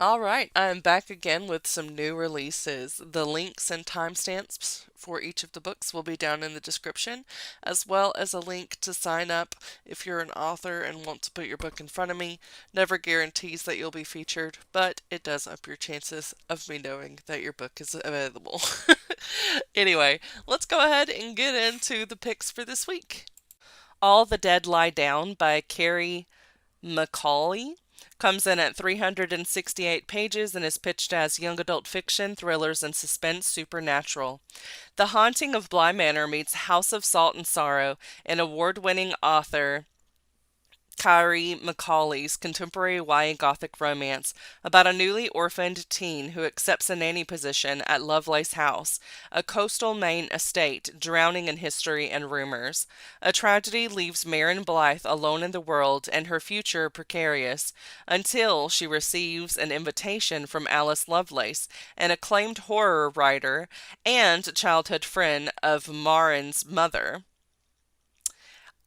All right, I'm back again with some new releases. The links and timestamps for each of the books will be down in the description, as well as a link to sign up if you're an author and want to put your book in front of me. Never guarantees that you'll be featured, but it does up your chances of me knowing that your book is available. Anyway, let's go ahead and get into the picks for this week. All the Dead Lie Down by Carrie McCauley comes in at 368 pages and is pitched as young adult fiction, thrillers, and suspense supernatural. The Haunting of Bly Manor meets House of Salt and Sorrow, and award-winning author Kyrie McCauley's contemporary YA Gothic romance about a newly orphaned teen who accepts a nanny position at Lovelace House, a coastal Maine estate drowning in history and rumors. A tragedy leaves Marin Blythe alone in the world and her future precarious until she receives an invitation from Alice Lovelace, an acclaimed horror writer and childhood friend of Marin's mother.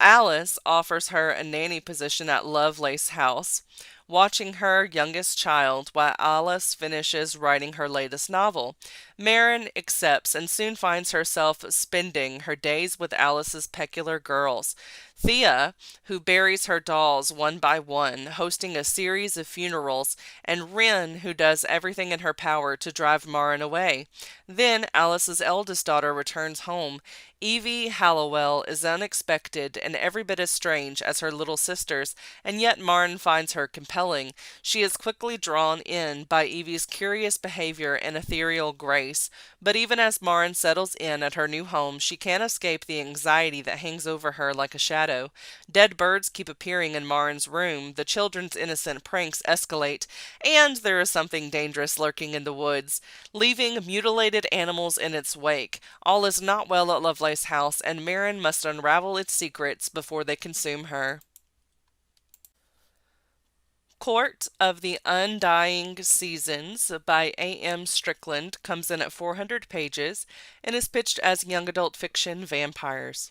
Alice offers her a nanny position at Lovelace House, watching her youngest child while Alice finishes writing her latest novel. Marin accepts and soon finds herself spending her days with Alice's peculiar girls. Thea, who buries her dolls one by one, hosting a series of funerals, and Wren, who does everything in her power to drive Marin away. Then Alice's eldest daughter returns home. Evie Hallowell is unexpected and every bit as strange as her little sisters, and yet Marin finds her compelling. She is quickly drawn in by Evie's curious behavior and ethereal grace, but even as Marin settles in at her new home, she can't escape the anxiety that hangs over her like a shadow. Dead birds keep appearing in Marin's room, the children's innocent pranks escalate, and there is something dangerous lurking in the woods, leaving mutilated animals in its wake. All is not well at Lovelace House, and Marin must unravel its secrets before they consume her. Court of the Undying Seasons by A.M. Strickland comes in at 400 pages and is pitched as young adult fiction vampires.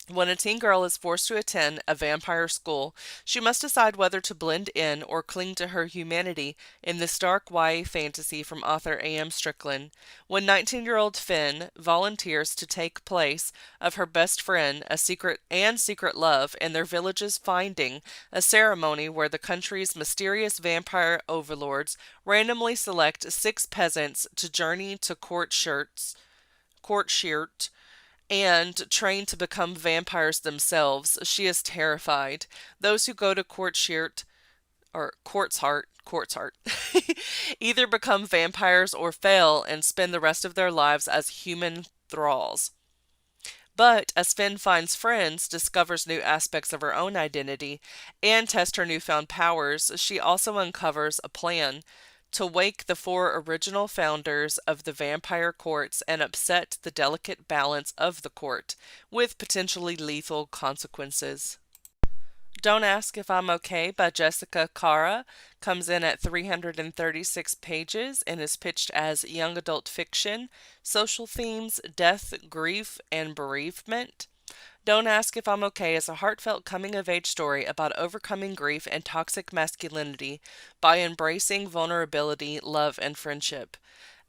When a teen girl is forced to attend a vampire school, she must decide whether to blend in or cling to her humanity in this dark YA fantasy from author A.M. Strickland. When 19-year-old Finn volunteers to take place of her best friend, a secret love, in their village's finding, a ceremony where the country's mysterious vampire overlords randomly select 6 peasants to journey to Courtshirt and trained to become vampires themselves, she is terrified. Those who go to Courtsheart, either become vampires or fail and spend the rest of their lives as human thralls. But as Finn finds friends, discovers new aspects of her own identity, and tests her newfound powers, she also uncovers a plan to wake the 4 original founders of the vampire courts and upset the delicate balance of the court, with potentially lethal consequences. Don't Ask If I'm Okay by Jessica Cara comes in at 336 pages and is pitched as young adult fiction, social themes, death, grief, and bereavement. Don't Ask If I'm Okay is a heartfelt coming-of-age story about overcoming grief and toxic masculinity by embracing vulnerability, love, and friendship.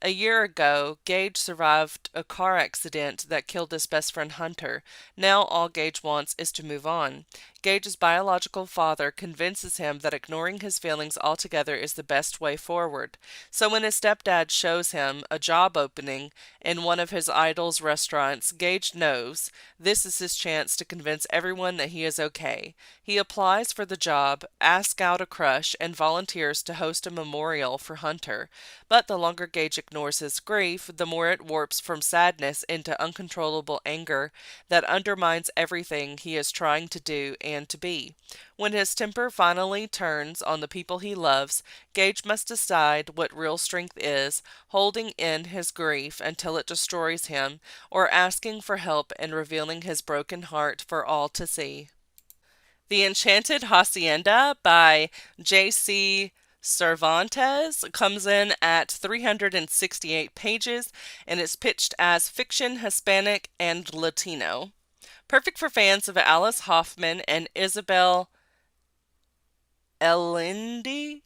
A year ago, Gage survived a car accident that killed his best friend Hunter. Now all Gage wants is to move on. Gage's biological father convinces him that ignoring his feelings altogether is the best way forward. So when his stepdad shows him a job opening in one of his idol's restaurants, Gage knows this is his chance to convince everyone that he is okay. He applies for the job, asks out a crush, and volunteers to host a memorial for Hunter. But the longer Gage ignores his grief, the more it warps from sadness into uncontrollable anger that undermines everything he is trying to do and to be. When his temper finally turns on the people he loves, Gage must decide what real strength is, holding in his grief until it destroys him, or asking for help and revealing his broken heart for all to see. The Enchanted Hacienda by J.C. Cervantes comes in at 368 pages and is pitched as fiction, Hispanic, and Latino. Perfect for fans of Alice Hoffman and Isabel Elindi,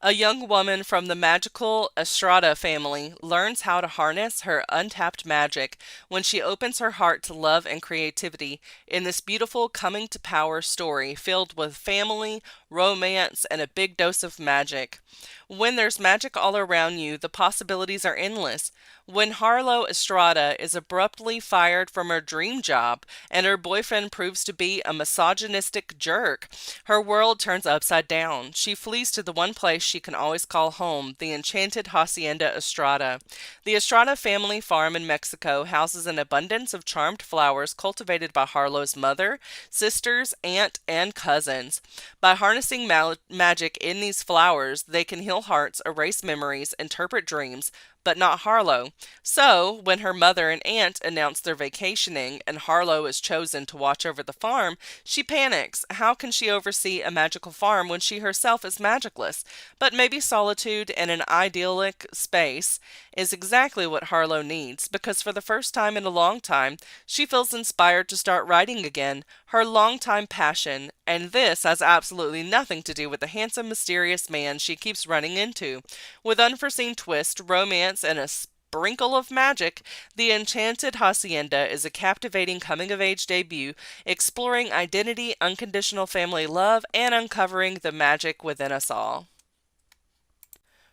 a young woman from the magical Estrada family, learns how to harness her untapped magic when she opens her heart to love and creativity in this beautiful coming to power story filled with family, romance, and a big dose of magic. When there's magic all around you, the possibilities are endless. When Harlow Estrada is abruptly fired from her dream job and her boyfriend proves to be a misogynistic jerk, her world turns upside down. She flees to the one place she can always call home, the enchanted Hacienda Estrada. The Estrada family farm in Mexico houses an abundance of charmed flowers cultivated by Harlow's mother, sisters, aunt, and cousins. By harnessing magic in these flowers, they can heal hearts, erase memories, interpret dreams, but not Harlow. So, when her mother and aunt announce they're vacationing and Harlow is chosen to watch over the farm, she panics. How can she oversee a magical farm when she herself is magicless? But maybe solitude and an idyllic space is exactly what Harlow needs, because for the first time in a long time, she feels inspired to start writing again, her longtime passion, and this has absolutely nothing to do with the handsome, mysterious man she keeps running into. With unforeseen twist, romance, and a sprinkle of magic, The Enchanted Hacienda is a captivating coming-of-age debut exploring identity, unconditional family love, and uncovering the magic within us all.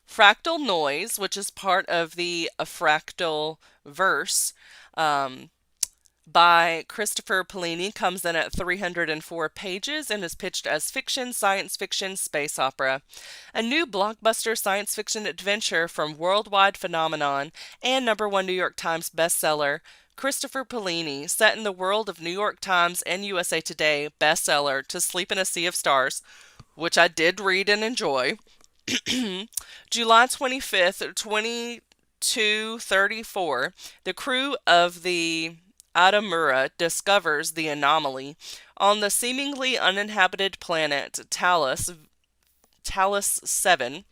Fractal Noise, which is part of the Fractal verse, by Christopher Paolini, comes in at 304 pages and is pitched as fiction, science fiction, space opera. A new blockbuster science fiction adventure from worldwide phenomenon and #1 New York Times bestseller, Christopher Paolini, set in the world of New York Times and USA Today bestseller To Sleep in a Sea of Stars, which I did read and enjoy. July 25th, 2234, the crew of the Adamura discovers the anomaly on the seemingly uninhabited planet Talus 7,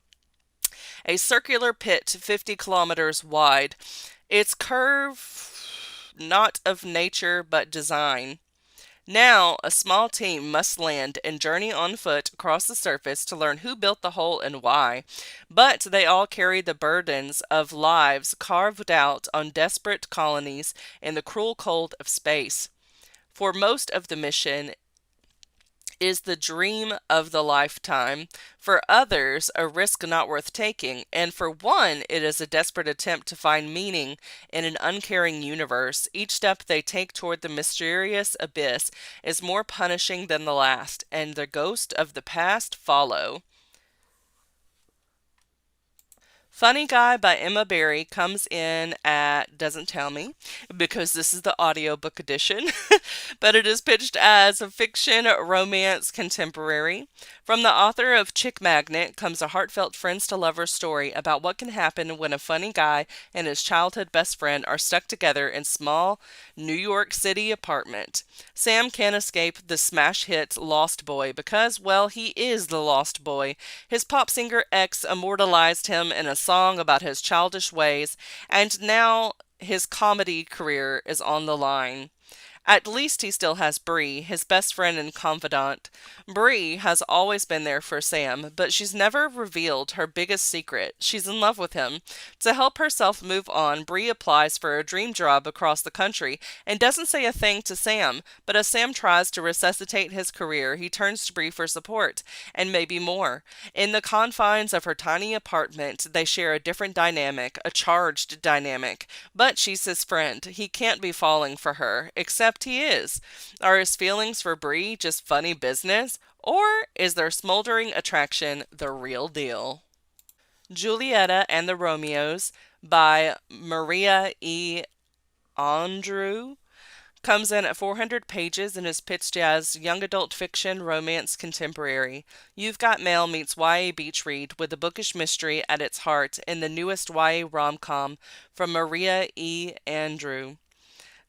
a circular pit 50 kilometers wide. Its curve not of nature but design. Now, a small team must land and journey on foot across the surface to learn who built the hole and why. But they all carry the burdens of lives carved out on desperate colonies in the cruel cold of space. For most of the mission is the dream of the lifetime. For others, a risk not worth taking. And for one, it is a desperate attempt to find meaning in an uncaring universe. Each step they take toward the mysterious abyss is more punishing than the last, and the ghost of the past follow. Funny Guy by Emma Barry comes in at, doesn't tell me, because this is the audiobook edition, but it is pitched as a fiction, romance, contemporary. From the author of Chick Magnet comes a heartfelt friends to lovers story about what can happen when a funny guy and his childhood best friend are stuck together in small New York City apartment. Sam can't escape the smash hit Lost Boy because, well, he is the Lost Boy. His pop singer ex immortalized him in a song about his childish ways, and now his comedy career is on the line. At least he still has Bree, his best friend and confidant. Bree has always been there for Sam, but she's never revealed her biggest secret. She's in love with him. To help herself move on, Bree applies for a dream job across the country and doesn't say a thing to Sam, but as Sam tries to resuscitate his career, he turns to Bree for support, and maybe more. In the confines of her tiny apartment, they share a different dynamic, a charged dynamic, but she's his friend. He can't be falling for her, except he is. Are his feelings for Bree just funny business, or is their smoldering attraction the real deal? Julieta and the Romeos by Maria E. Andreu comes in at 400 pages and is pitched as young adult fiction, romance, contemporary. You've Got Mail meets YA beach read with a bookish mystery at its heart in the newest YA rom-com from Maria E. Andreu.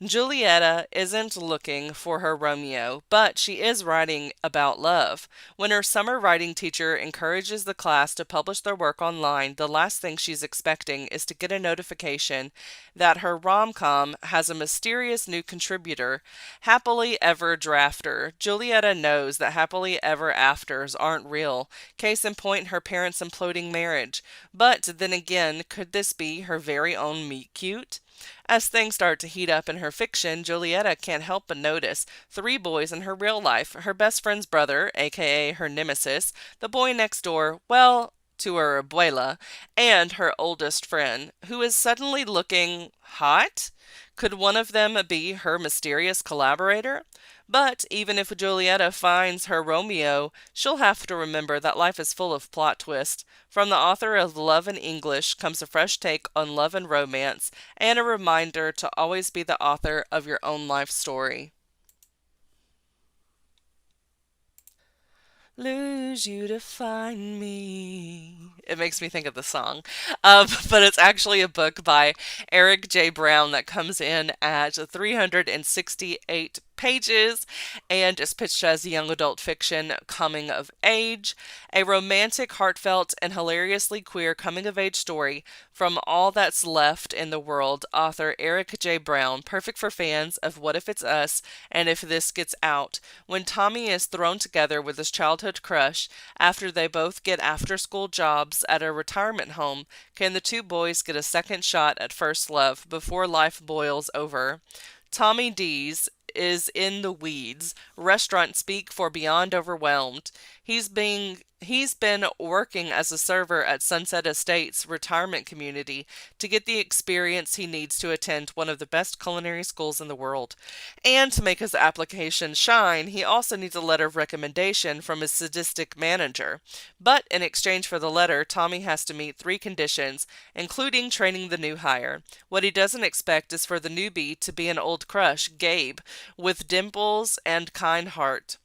Julieta isn't looking for her Romeo, but she is writing about love. When her summer writing teacher encourages the class to publish their work online, the last thing she's expecting is to get a notification that her rom-com has a mysterious new contributor, Happily Ever Drafter. Julieta knows that happily ever afters aren't real. Case in point, her parents' imploding marriage. But then again, could this be her very own meet cute? As things start to heat up in her fiction, Julieta can't help but notice three boys in her real life: her best friend's brother, aka her nemesis, the boy next door, well, to her abuela, and her oldest friend, who is suddenly looking hot? Could one of them be her mysterious collaborator? But even if Julieta finds her Romeo, she'll have to remember that life is full of plot twists. From the author of Love in English comes a fresh take on love and romance, and a reminder to always be the author of your own life story. Lose you to find me. It makes me think of the song. But it's actually a book by Erik J. Brown that comes in at 368 pages and is pitched as young adult fiction coming of age, a romantic, heartfelt, and hilariously queer coming of age story from All That's Left in the World, author Erik J. Brown, perfect for fans of What If It's Us and If This Gets Out. When Tommy is thrown together with his childhood crush after they both get after school jobs at a retirement home, can the two boys get a second shot at first love before life boils over? Tommy D's is in the weeds, restaurant speak for beyond overwhelmed. He's been working as a server at Sunset Estates retirement community to get the experience he needs to attend one of the best culinary schools in the world. And to make his application shine, he also needs a letter of recommendation from his sadistic manager. But in exchange for the letter, Tommy has to meet three conditions, including training the new hire. What he doesn't expect is for the newbie to be an old crush, Gabe, with dimples and kind heart,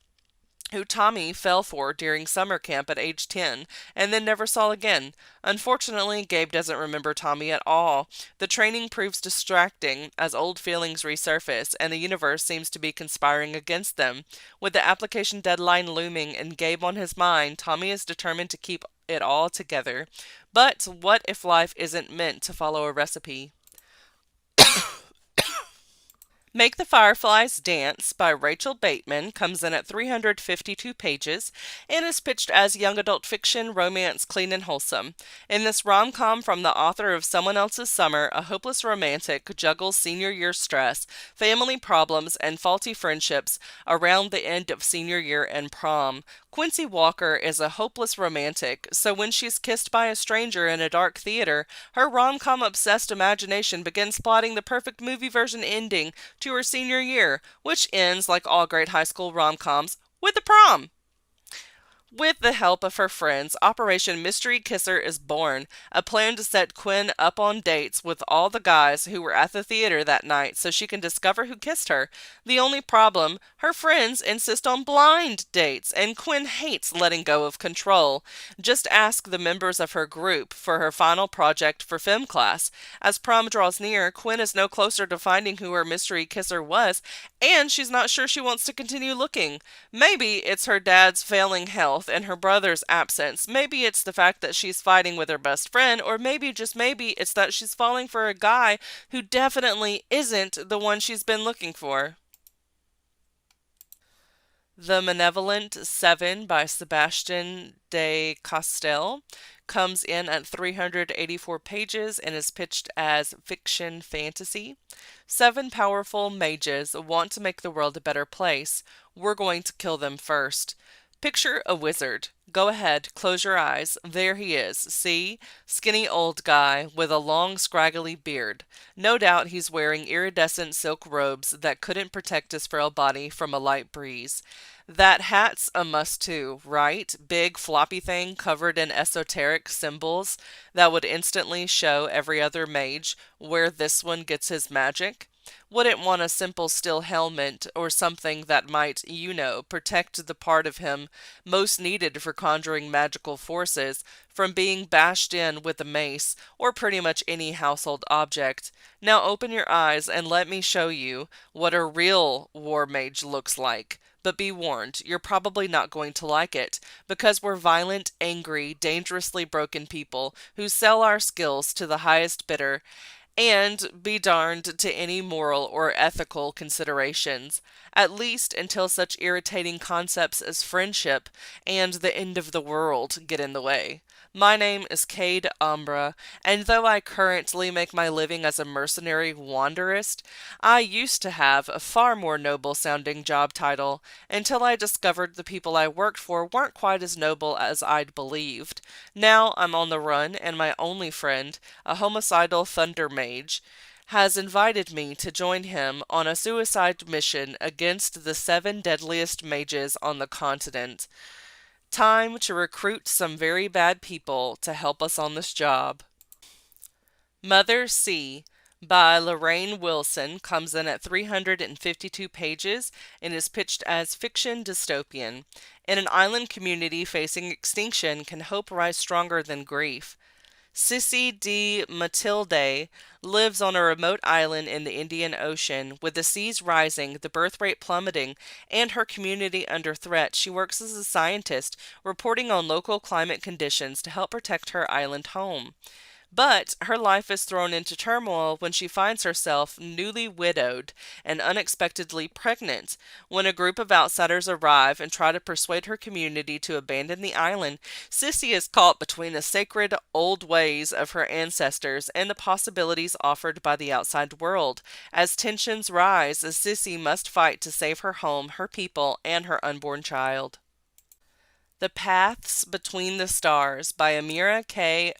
who Tommy fell for during summer camp at age 10 and then never saw again. Unfortunately, Gabe doesn't remember Tommy at all. The training proves distracting as old feelings resurface and the universe seems to be conspiring against them. With the application deadline looming and Gabe on his mind, Tommy is determined to keep it all together. But what if life isn't meant to follow a recipe? Make the Fireflies Dance by Rachel Bateman comes in at 352 pages and is pitched as young adult fiction, romance, clean and wholesome. In this rom-com from the author of Someone Else's Summer, a hopeless romantic juggles senior year stress, family problems, and faulty friendships around the end of senior year and prom. Quincy Walker is a hopeless romantic, so when she's kissed by a stranger in a dark theater, her rom-com obsessed imagination begins plotting the perfect movie version ending to her senior year, which ends, like all great high school rom-coms, with the prom. With the help of her friends, Operation Mystery Kisser is born, a plan to set Quinn up on dates with all the guys who were at the theater that night so she can discover who kissed her. The only problem, her friends insist on blind dates, and Quinn hates letting go of control. Just ask the members of her group for her final project for film class. As prom draws near, Quinn is no closer to finding who her mystery kisser was, and she's not sure she wants to continue looking. Maybe it's her dad's failing health and her brother's absence. Maybe it's the fact that she's fighting with her best friend, or maybe, just maybe, it's that she's falling for a guy who definitely isn't the one she's been looking for. The Malevolent 7 by Sebastien de Castell comes in at 384 pages and is pitched as fiction fantasy. 7 powerful mages want to make the world a better place. We're going to kill them first. Picture a wizard. Go ahead, close your eyes. There he is. See? Skinny old guy with a long scraggly beard. No doubt he's wearing iridescent silk robes that couldn't protect his frail body from a light breeze. That hat's a must too, right? Big floppy thing covered in esoteric symbols that would instantly show every other mage where this one gets his magic. Wouldn't want a simple steel helmet or something that might, protect the part of him most needed for conjuring magical forces from being bashed in with a mace or pretty much any household object. Now open your eyes and let me show you what a real war mage looks like. But be warned, you're probably not going to like it, because we're violent, angry, dangerously broken people who sell our skills to the highest bidder, and be darned to any moral or ethical considerations, at least until such irritating concepts as friendship and the end of the world get in the way. My name is Cade Umbra, and though I currently make my living as a mercenary wanderist, I used to have a far more noble-sounding job title until I discovered the people I worked for weren't quite as noble as I'd believed. Now I'm on the run, and my only friend, a homicidal thunder mage, has invited me to join him on a suicide mission against the 7 deadliest mages on the continent. Time to recruit some very bad people to help us on this job. Mother C by Lorraine Wilson comes in at 352 pages and is pitched as fiction dystopian. In an island community facing extinction, can hope rise stronger than grief? Sissy D. Matilde lives on a remote island in the Indian Ocean. With the seas rising, the birth rate plummeting, and her community under threat, she works as a scientist, reporting on local climate conditions to help protect her island home. But her life is thrown into turmoil when she finds herself newly widowed and unexpectedly pregnant. When a group of outsiders arrive and try to persuade her community to abandon the island, Sissy is caught between the sacred old ways of her ancestors and the possibilities offered by the outside world. As tensions rise, Sissy must fight to save her home, her people, and her unborn child. The Paths Between the Stars by Amira K.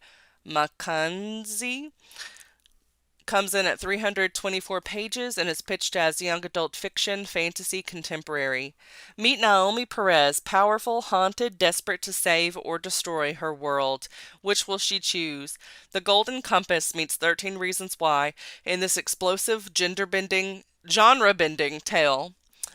McCauley comes in at 324 pages and is pitched as young adult fiction, fantasy, contemporary. Meet Naomi Perez, powerful, haunted, desperate to save or destroy her world. Which will she choose? The Golden Compass meets 13 Reasons Why in this explosive, genre-bending tale.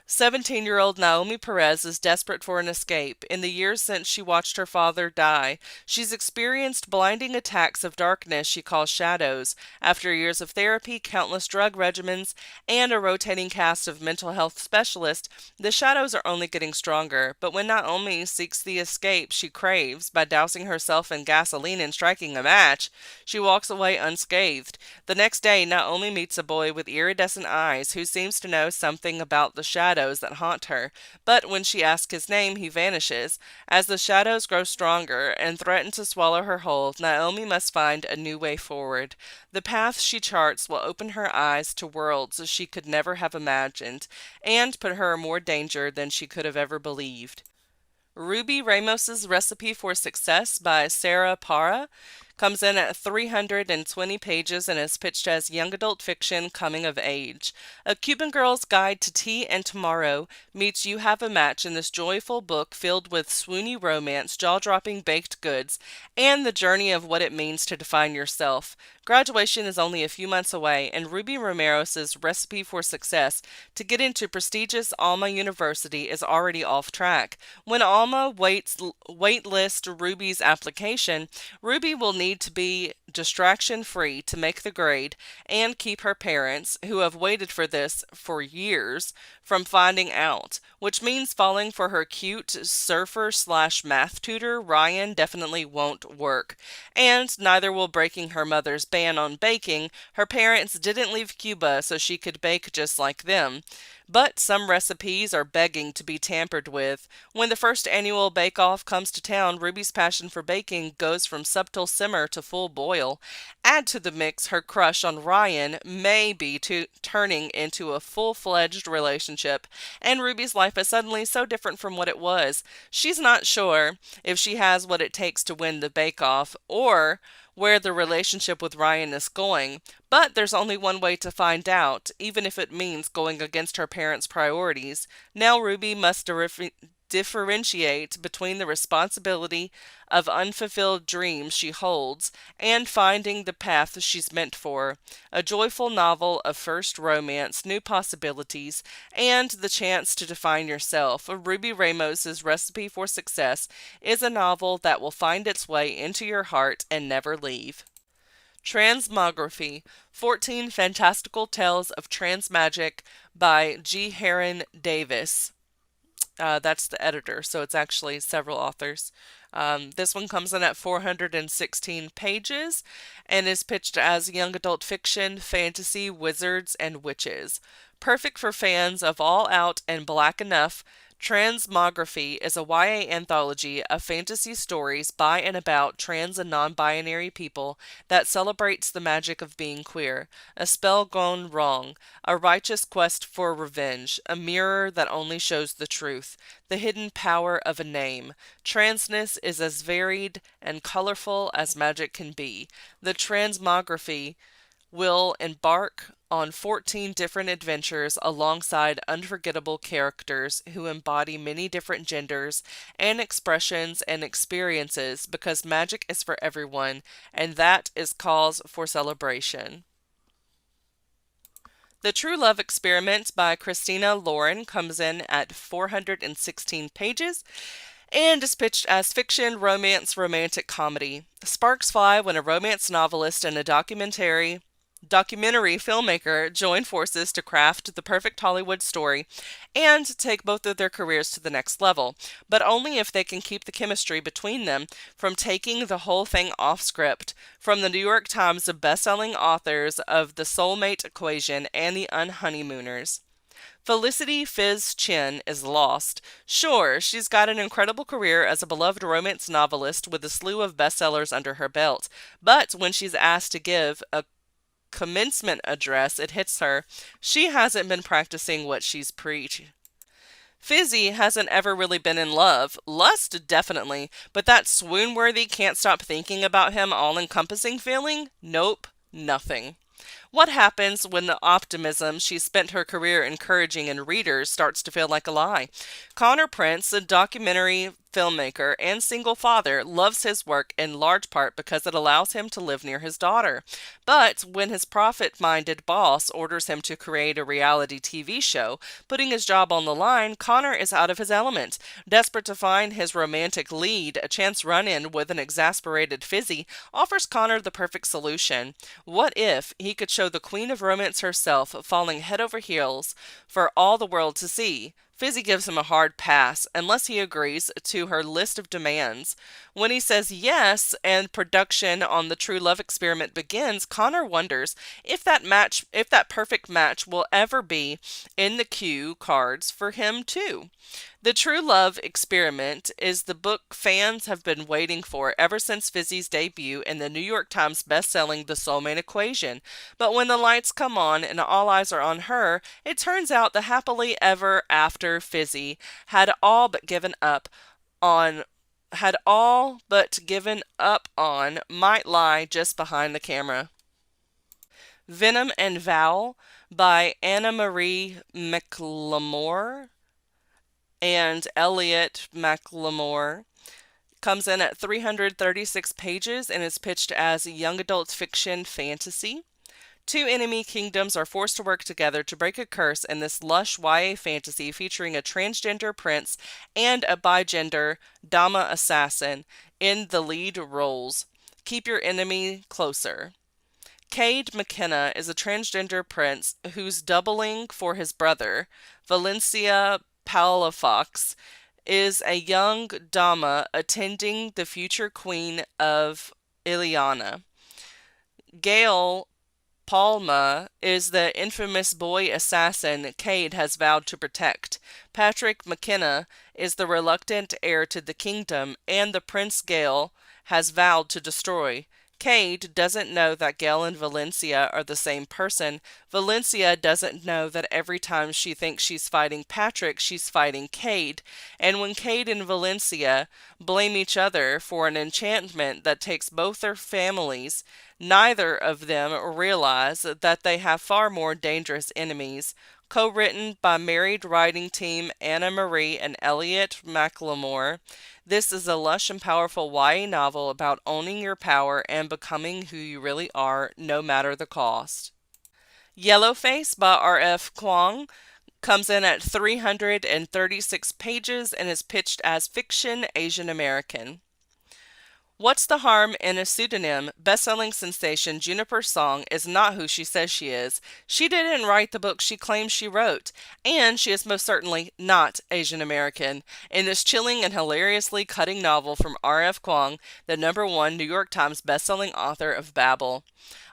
17-year-old Naomi Perez is desperate for an escape. In the years since she watched her father die, she's experienced blinding attacks of darkness she calls shadows. After years of therapy, countless drug regimens, and a rotating cast of mental health specialists, the shadows are only getting stronger. But when Naomi seeks the escape she craves by dousing herself in gasoline and striking a match, she walks away unscathed. The next day, Naomi meets a boy with iridescent eyes who seems to know something about the shadows that haunt her, but when she asks his name, he vanishes. As the shadows grow stronger and threaten to swallow her whole, Naomi must find a new way forward. The path she charts will open her eyes to worlds she could never have imagined, and put her in more danger than she could have ever believed. Rubi Ramos's Recipe for Success by Sarah Parra comes in at 320 pages and is pitched as young adult fiction coming of age. A Cuban Girl's Guide to Tea and Tomorrow meets You Have a Match in this joyful book filled with swoony romance, jaw-dropping baked goods, and the journey of what it means to define yourself. Graduation is only a few months away, and Ruby Ramirez's Recipe for Success to get into prestigious Alma University is already off track. When Alma waitlist Ruby's application, Ruby will need to be distraction-free to make the grade and keep her parents, who have waited for this for years, from finding out, which means falling for her cute surfer/math tutor Ryan definitely won't work. And neither will breaking her mother's ban on baking. Her parents didn't leave Cuba so she could bake just like them. But some recipes are begging to be tampered with. When the first annual bake-off comes to town, Ruby's passion for baking goes from subtle simmer to full boil. Add to the mix her crush on Ryan may be turning into a full-fledged relationship, and Ruby's life is suddenly so different from what it was. She's not sure if she has what it takes to win the bake-off, or where the relationship with Ryan is going, but there's only one way to find out, even if it means going against her parents' priorities. Now Ruby must differentiate between the responsibility of unfulfilled dreams she holds and finding the path she's meant for. A joyful novel of first romance, new possibilities, and the chance to define yourself. Ruby Ramos's Recipe for Success is a novel that will find its way into your heart and never leave. Transmogrify, 14 Fantastical Tales of Transmagic by G. Haron Davis. That's the editor, so it's actually several authors. This one comes in at 416 pages and is pitched as young adult fiction, fantasy, wizards, and witches. Perfect for fans of All Out and Black Enough, Transmogrify is a YA anthology of fantasy stories by and about trans and non-binary people that celebrates the magic of being queer, a spell gone wrong, a righteous quest for revenge, a mirror that only shows the truth, the hidden power of a name. Transness is as varied and colorful as magic can be. The Transmogrify will embark on 14 different adventures alongside unforgettable characters who embody many different genders and expressions and experiences because magic is for everyone, and that is cause for celebration. The True Love Experiment by Christina Lauren comes in at 416 pages and is pitched as fiction, romance, romantic comedy. Sparks fly when a romance novelist and a documentary filmmaker join forces to craft the perfect Hollywood story and take both of their careers to the next level, but only if they can keep the chemistry between them from taking the whole thing off script. From the New York Times best-selling authors of The Soulmate Equation and The Unhoneymooners. Felicity Fizz Chin is lost. Sure, she's got an incredible career as a beloved romance novelist with a slew of bestsellers under her belt, but when she's asked to give a commencement address, it hits her. She hasn't been practicing what she's preached. Fizzy hasn't ever really been in love. Lust, definitely, but that swoon-worthy can't stop thinking about him all-encompassing feeling? Nope, nothing. What happens when the optimism she spent her career encouraging in readers starts to feel like a lie? Connor Prince, a documentary filmmaker and single father, loves his work in large part because it allows him to live near his daughter. But when his profit-minded boss orders him to create a reality TV show, putting his job on the line, Connor is out of his element. Desperate to find his romantic lead, a chance run-in with an exasperated Fizzy offers Connor the perfect solution. What if he could show the queen of romance herself falling head over heels for all the world to see? Fizzy gives him a hard pass unless he agrees to her list of demands. When he says yes and production on the True Love Experiment begins, Connor wonders if that perfect match will ever be in the queue cards for him too. The True Love Experiment is the book fans have been waiting for ever since Fizzy's debut in the New York Times bestselling The Soulmate Equation. But when the lights come on and all eyes are on her, it turns out the happily ever after Fizzy had all but given up on might lie just behind the camera. Venom and Vowel by Anna Marie McLemore and Elliott McLemore comes in at 336 pages and is pitched as young adult fiction fantasy. Two enemy kingdoms are forced to work together to break a curse in this lush YA fantasy featuring a transgender prince and a bigender Dama assassin in the lead roles. Keep your enemy closer. Cade McKenna is a transgender prince who's doubling for his brother. Valencia Palafox is a young Dama attending the future queen of Ileana. Gail Palma is the infamous boy assassin Cade has vowed to protect. Patrick McKenna is the reluctant heir to the kingdom and the Prince Gael has vowed to destroy. Cade doesn't know that Gail and Valencia are the same person. Valencia doesn't know that every time she thinks she's fighting Patrick, she's fighting Cade. And when Cade and Valencia blame each other for an enchantment that takes both their families, neither of them realize that they have far more dangerous enemies. co-written by married writing team Anna Marie and Elliott McLemore. This is a lush and powerful YA novel about owning your power and becoming who you really are, no matter the cost. Yellowface by R.F. Kuang comes in at 336 pages and is pitched as fiction Asian American. What's the Harm in a Pseudonym? Best-selling sensation Juniper Song is not who she says she is. She didn't write the book she claims she wrote, and she is most certainly not Asian American. In this chilling and hilariously cutting novel from R.F. Kuang, the #1 New York Times best-selling author of Babel.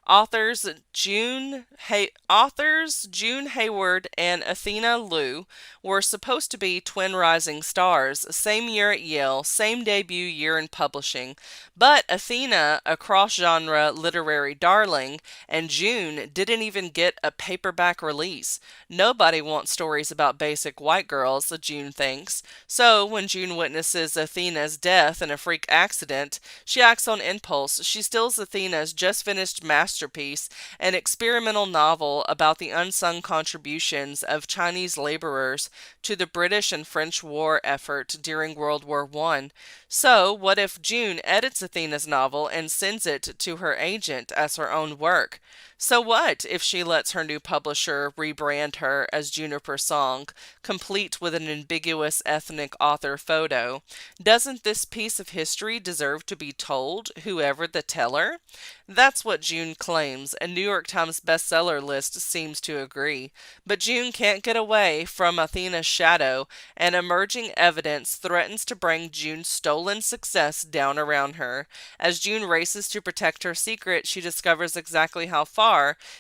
Authors June Hayward and Athena Liu were supposed to be twin rising stars, same year at Yale, same debut year in publishing. But Athena, a cross-genre literary darling, and June didn't even get a paperback release. Nobody wants stories about basic white girls, June thinks. So when June witnesses Athena's death in a freak accident, she acts on impulse. She steals Athena's just finished masterpiece, an experimental novel about the unsung contributions of Chinese laborers to the British and French war effort during World War I. So, what if June edits Athena's novel and sends it to her agent as her own work? So what if she lets her new publisher rebrand her as Juniper Song, complete with an ambiguous ethnic author photo? Doesn't this piece of history deserve to be told, whoever the teller? That's what June claims, and New York Times bestseller list seems to agree. But June can't get away from Athena's shadow, and emerging evidence threatens to bring June's stolen success down around her. As June races to protect her secret, she discovers exactly how far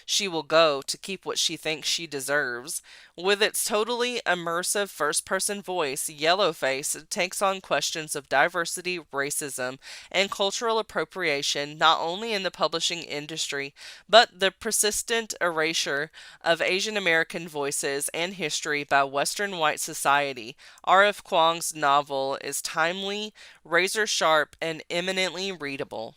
she will go to keep what she thinks she deserves. With its totally immersive first-person voice, Yellowface takes on questions of diversity, racism, and cultural appropriation not only in the publishing industry, but the persistent erasure of Asian American voices and history by Western white society. R.F. Kuang's novel is timely, razor-sharp, and eminently readable.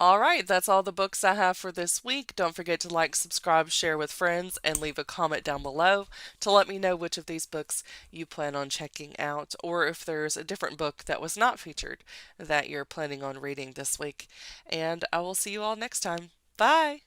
Alright, that's all the books I have for this week. Don't forget to like, subscribe, share with friends, and leave a comment down below to let me know which of these books you plan on checking out, or if there's a different book that was not featured that you're planning on reading this week. And I will see you all next time. Bye!